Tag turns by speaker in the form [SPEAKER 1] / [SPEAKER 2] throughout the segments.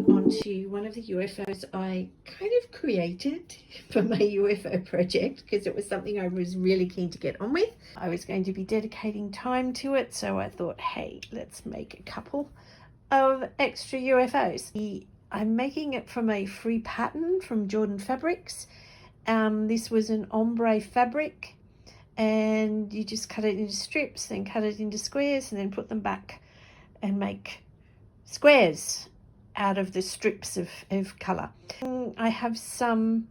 [SPEAKER 1] moving on to one of the UFOs I kind of created for my UFO project because it was something I was really keen to get on with. I was going to be dedicating time to it, so I thought, hey, let's make a couple of extra UFOs. I'm making it from a free pattern from Jordan Fabrics. This was an ombre fabric, and you just cut it into strips, then cut it into squares, and then put them back and make squares out of the strips of colour. I have some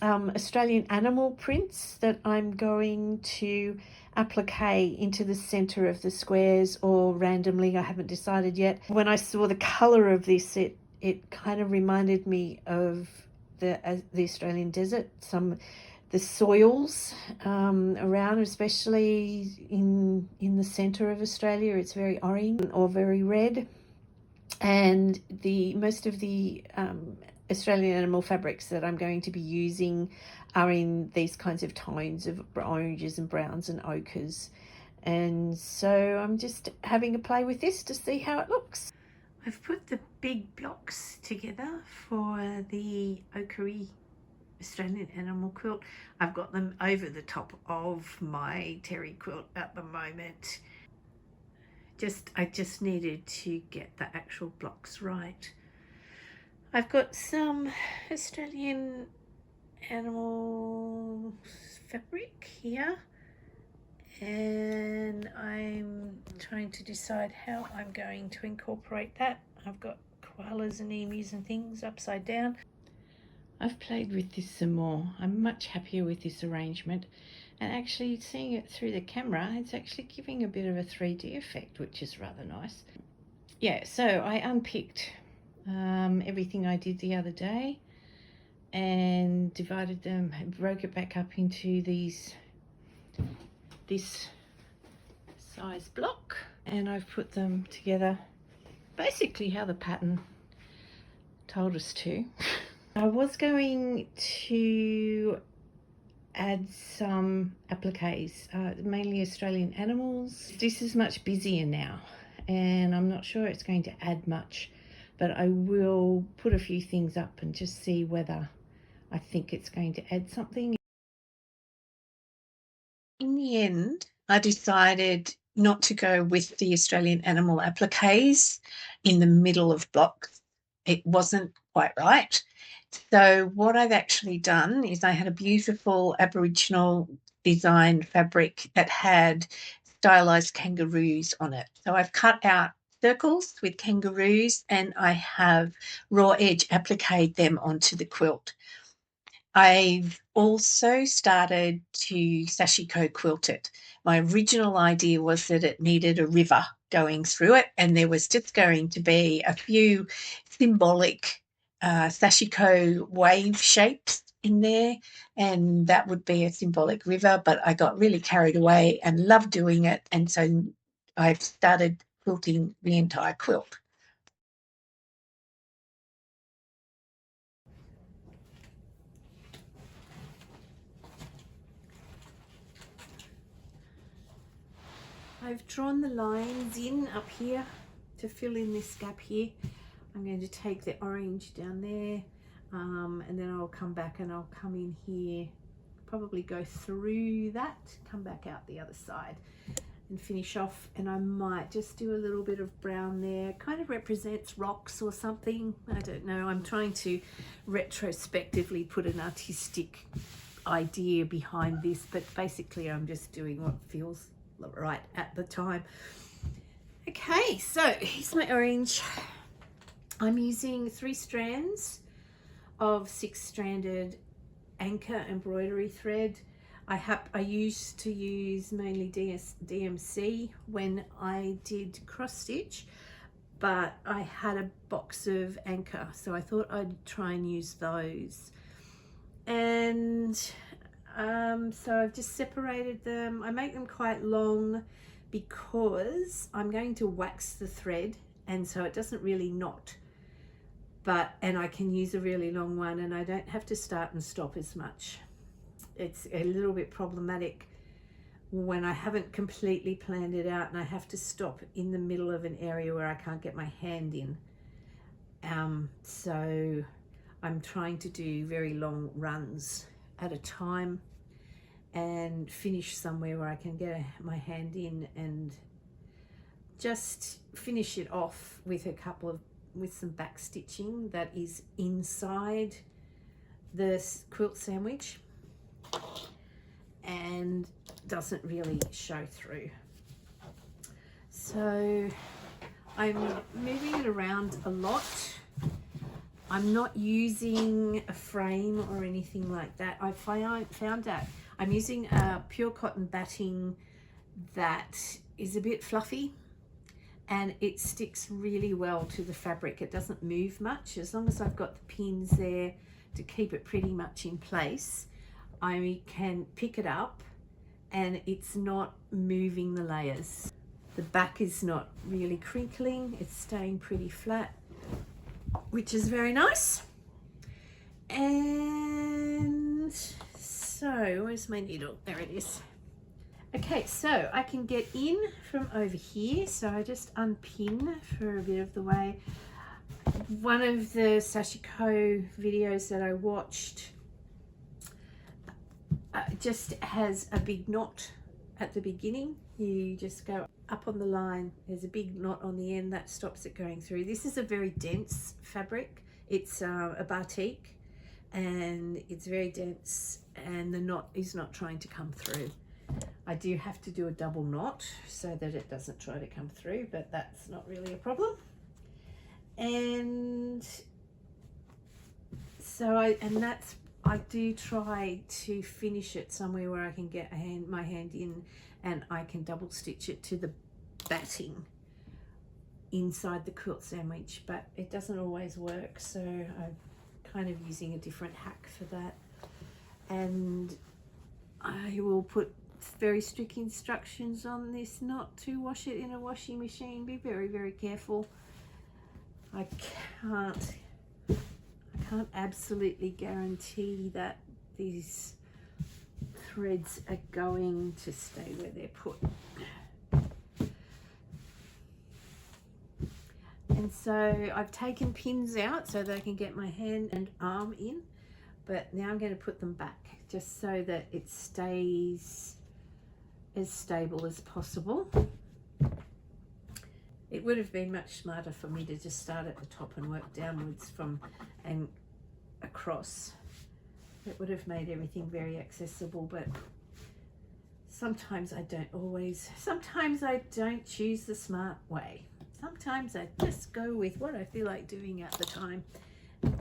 [SPEAKER 1] Australian animal prints that I'm going to applique into the centre of the squares, or randomly, I haven't decided yet. When I saw the colour of this, it kind of reminded me of the Australian desert, the soils around, especially in the centre of Australia. It's very orange or very red, and most of the Australian animal fabrics that I'm going to be using are in these kinds of tones of oranges and browns and ochres, and so I'm just having a play with this to see how it looks. I've put the big blocks together for the ochre Australian animal quilt. I've got them over the top of my terry quilt at the moment. I just needed to get the actual blocks right. I've got some Australian animal fabric here, and I'm trying to decide how I'm going to incorporate that. I've got koalas and emus and things upside down. I've played with this some more. I'm much happier with this arrangement, and actually seeing it through the camera, it's actually giving a bit of a 3D effect, which is rather nice. Yeah, so I unpicked everything I did the other day and divided them and broke it back up into this size block, and I've put them together basically how the pattern told us to. I was going to add some appliques, mainly Australian animals. This is much busier now, and I'm not sure it's going to add much, but I will put a few things up and just see whether I think it's going to add something. In the end, I decided not to go with the Australian animal appliques in the middle of blocks. It wasn't quite right. So what I've actually done is I had a beautiful Aboriginal design fabric that had stylized kangaroos on it. So I've cut out circles with kangaroos, and I have raw edge appliqued them onto the quilt. I've also started to sashiko quilt it. My original idea was that it needed a river going through it, and there was just going to be a few symbolic sashiko wave shapes in there, and that would be a symbolic river, but I got really carried away and loved doing it, and so I've started quilting the entire quilt. I've drawn the lines in up here to fill in this gap here. I'm going to take the orange down there, and then I'll come back and I'll come in here, probably go through that, come back out the other side and finish off. And I might just do a little bit of brown there, kind of represents rocks or something, I don't know. I'm trying to retrospectively put an artistic idea behind this, but basically I'm just doing what feels right at the time. Okay, so here's my orange. I'm using 3 strands of 6-stranded anchor embroidery thread. I used to use mainly DMC when I did cross stitch, but I had a box of anchor, so I thought I'd try and use those. And so I've just separated them. I make them quite long because I'm going to wax the thread, and so it doesn't really knot, and I can use a really long one, and I don't have to start and stop as much. It's a little bit problematic when I haven't completely planned it out and I have to stop in the middle of an area where I can't get my hand in. So I'm trying to do very long runs at a time and finish somewhere where I can get my hand in and just finish it off with some back stitching that is inside the quilt sandwich and doesn't really show through. So I'm moving it around a lot. I'm not using a frame or anything like that. I found that I'm using a pure cotton batting that is a bit fluffy and it sticks really well to the fabric. It doesn't move much. As long as I've got the pins there to keep it pretty much in place, I can pick it up and it's not moving the layers. The back is not really crinkling, it's staying pretty flat, which is very nice. And so, where's my needle? There it is. Okay, so I can get in from over here, so I just unpin for a bit of the way. One of the sashiko videos that I watched just has a big knot at the beginning. You just go up on the line, there's a big knot on the end that stops it going through. This is a very dense fabric. It's a batik and it's very dense and the knot is not trying to come through. I do have to do a double knot so that it doesn't try to come through, but that's not really a problem. And so I do try to finish it somewhere where I can get my hand in and I can double stitch it to the batting inside the quilt sandwich, but it doesn't always work, so I'm kind of using a different hack for that. And I will put very strict instructions on this not to wash it in a washing machine. Be very, very careful. I can't absolutely guarantee that these threads are going to stay where they're put. And so I've taken pins out so that I can get my hand and arm in, but now I'm going to put them back just so that it stays as stable as possible. It would have been much smarter for me to just start at the top and work downwards from and across. It would have made everything very accessible, but sometimes I don't choose the smart way. Sometimes I just go with what I feel like doing at the time,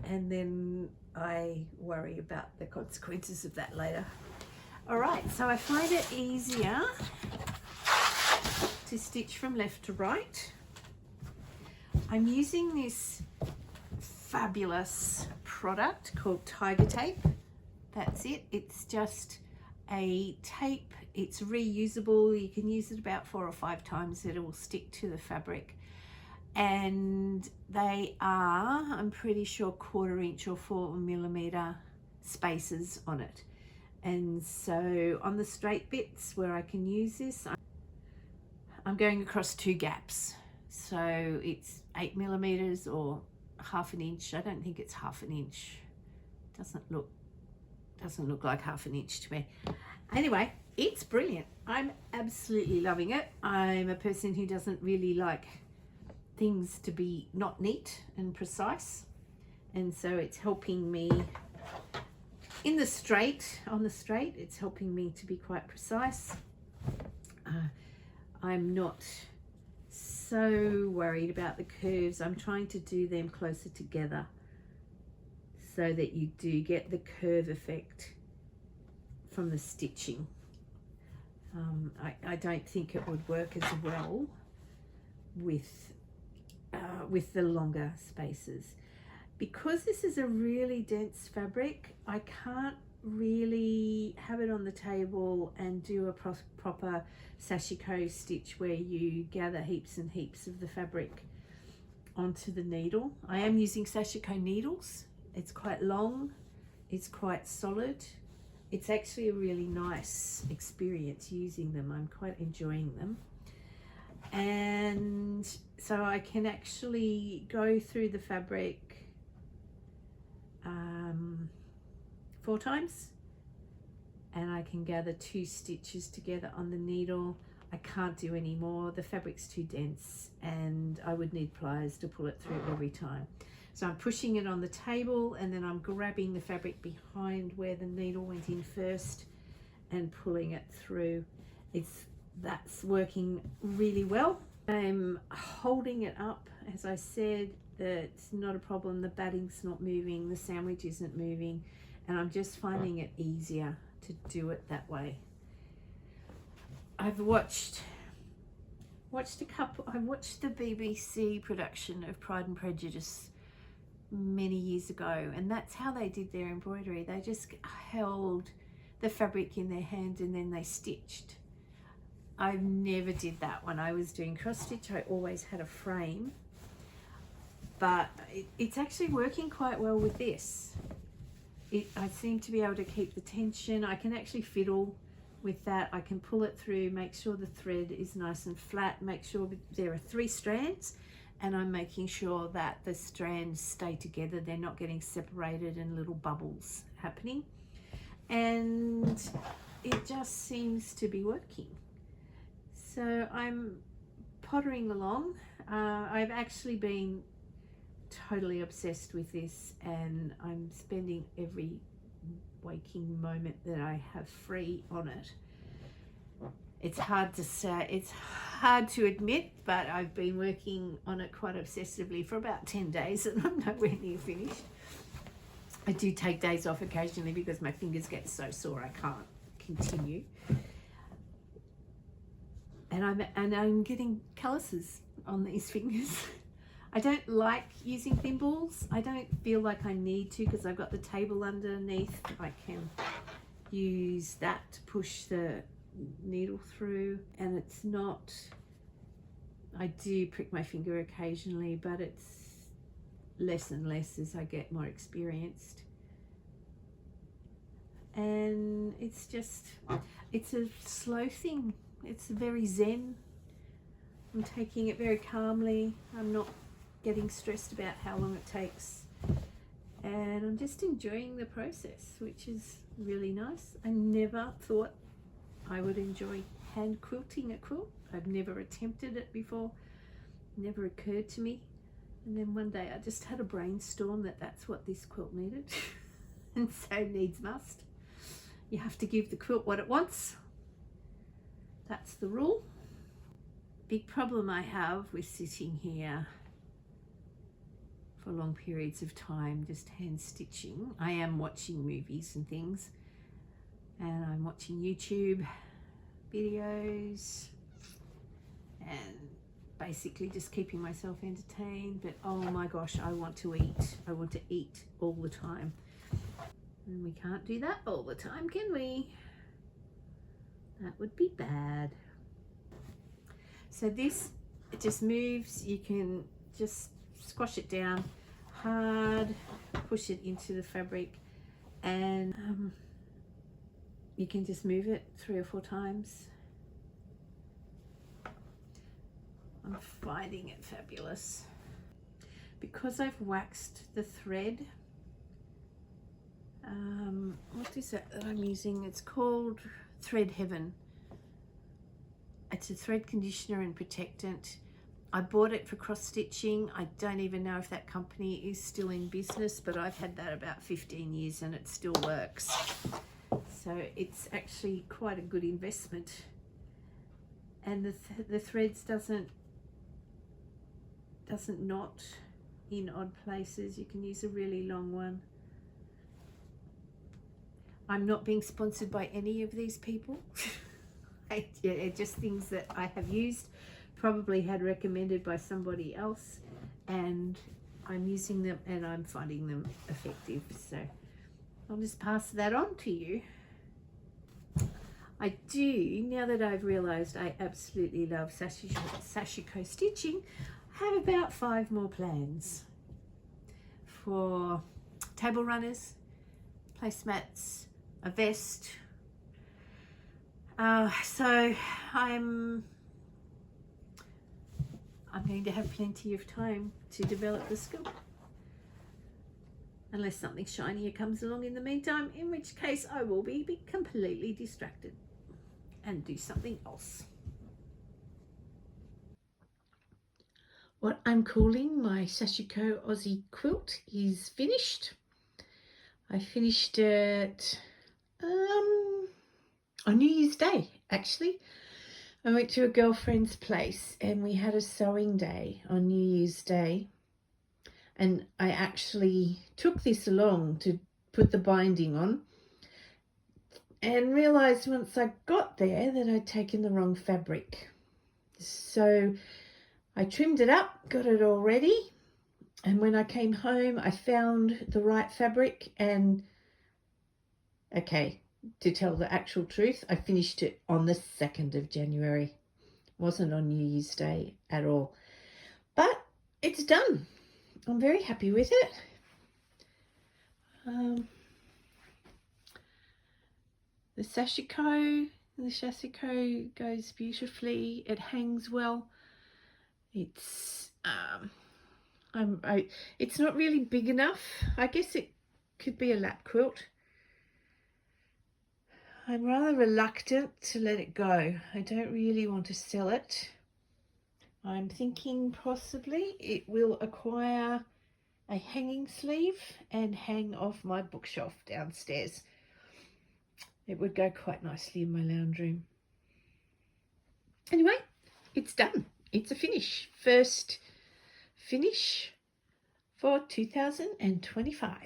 [SPEAKER 1] and then I worry about the consequences of that later. All right, so I find it easier to stitch from left to right. I'm using this fabulous product called Tiger Tape. That's it. It's just a tape. It's reusable. You can use it about 4 or 5 times. It will stick to the fabric. And they are, I'm pretty sure, 1/4 inch or 4 millimeter spaces on it. And so on the straight bits where I can use this, I'm going across 2 gaps. So it's 8 millimeters or 1/2 inch. I don't think it's 1/2 inch. Doesn't look like 1/2 inch to me. Anyway, it's brilliant. I'm absolutely loving it. I'm a person who doesn't really like things to be not neat and precise, and so it's helping me on the straight, it's helping me to be quite precise. I'm not so worried about the curves. I'm trying to do them closer together so that you do get the curve effect from the stitching. I don't think it would work as well with the longer spaces. Because this is a really dense fabric, I can't really have it on the table and do a proper sashiko stitch where you gather heaps and heaps of the fabric onto the needle. I am using sashiko needles. It's quite long, it's quite solid. It's actually a really nice experience using them. I'm quite enjoying them. And so I can actually go through the fabric 4 times, and I can gather 2 stitches together on the needle. I can't do any more. The fabric's too dense and I would need pliers to pull it through every time. So I'm pushing it on the table, and then I'm grabbing the fabric behind where the needle went in first and pulling it through. That's working really well. I'm holding it up, as I said. It's not a problem. The batting's not moving, the sandwich isn't moving, and I'm just finding it easier to do it that way. I've watched the BBC production of Pride and Prejudice many years ago, and that's how they did their embroidery. They just held the fabric in their hand and then they stitched. I never did that when I was doing cross stitch. I always had a frame, but it's actually working quite well with this. I seem to be able to keep the tension. I can actually fiddle with that. I can pull it through, make sure the thread is nice and flat, make sure there are 3 strands, and I'm making sure that the strands stay together. They're not getting separated and little bubbles happening. And it just seems to be working. So I'm pottering along. I've actually been totally obsessed with this, and I'm spending every waking moment that I have free on it. It's hard to say, it's hard to admit, but I've been working on it quite obsessively for about 10 days and I'm nowhere near finished. I do take days off occasionally because my fingers get so sore I can't continue. And I'm getting calluses on these fingers. I don't like using thimbles. I don't feel like I need to because I've got the table underneath. I can use that to push the needle through, and it's not, I do prick my finger occasionally, but it's less and less as I get more experienced. And it's a slow thing. It's very zen. I'm taking it very calmly. I'm not getting stressed about how long it takes, and I'm just enjoying the process, which is really nice. I never thought I would enjoy hand quilting a quilt. I've never attempted it before, never occurred to me, and then one day I just had a brainstorm that that's what this quilt needed. And so needs must. You have to give the quilt what it wants. That's the rule. Big problem I have with sitting here for long periods of time just hand stitching. I am watching movies and things, and I'm watching YouTube videos and basically just keeping myself entertained. But oh my gosh, I want to eat. I want to eat all the time, and we can't do that all the time, can we? That would be bad. So this, it just moves. You can just squash it down hard, push it into the fabric, and you can just move it 3 or 4 times. I'm finding it fabulous. Because I've waxed the thread, what is that I'm using? It's called Thread Heaven. It's a thread conditioner and protectant. I bought it for cross stitching. I don't even know if that company is still in business, but I've had that about 15 years and it still works. So it's actually quite a good investment. And the threads doesn't knot in odd places. You can use a really long one. I'm not being sponsored by any of these people. Just things that I have used, probably had recommended by somebody else, and I'm using them and I'm finding them effective. So I'll just pass that on to you. I do, now that I've realized I absolutely love sashiko stitching, I have about 5 more plans for table runners, placemats, a vest. So I'm I'm going to have plenty of time to develop the skill. Unless something shinier comes along in the meantime, in which case I will be completely distracted and do something else. What I'm calling my Sashiko Aussie quilt is finished. I finished it on New Year's Day, actually. I went to a girlfriend's place and we had a sewing day on New Year's Day. And I actually took this along to put the binding on and realised once I got there that I'd taken the wrong fabric. So I trimmed it up, got it all ready, and when I came home I found the right fabric and, okay, to tell the actual truth, I finished it on the 2nd of January. It wasn't on New Year's Day at all. But it's done. I'm very happy with it. The sashiko goes beautifully. It hangs well. It's it's not really big enough. I guess it could be a lap quilt. I'm rather reluctant to let it go. I don't really want to sell it. I'm thinking possibly it will acquire a hanging sleeve and hang off my bookshelf downstairs. It would go quite nicely in my lounge room. Anyway, it's done. It's a finish. First finish for 2025.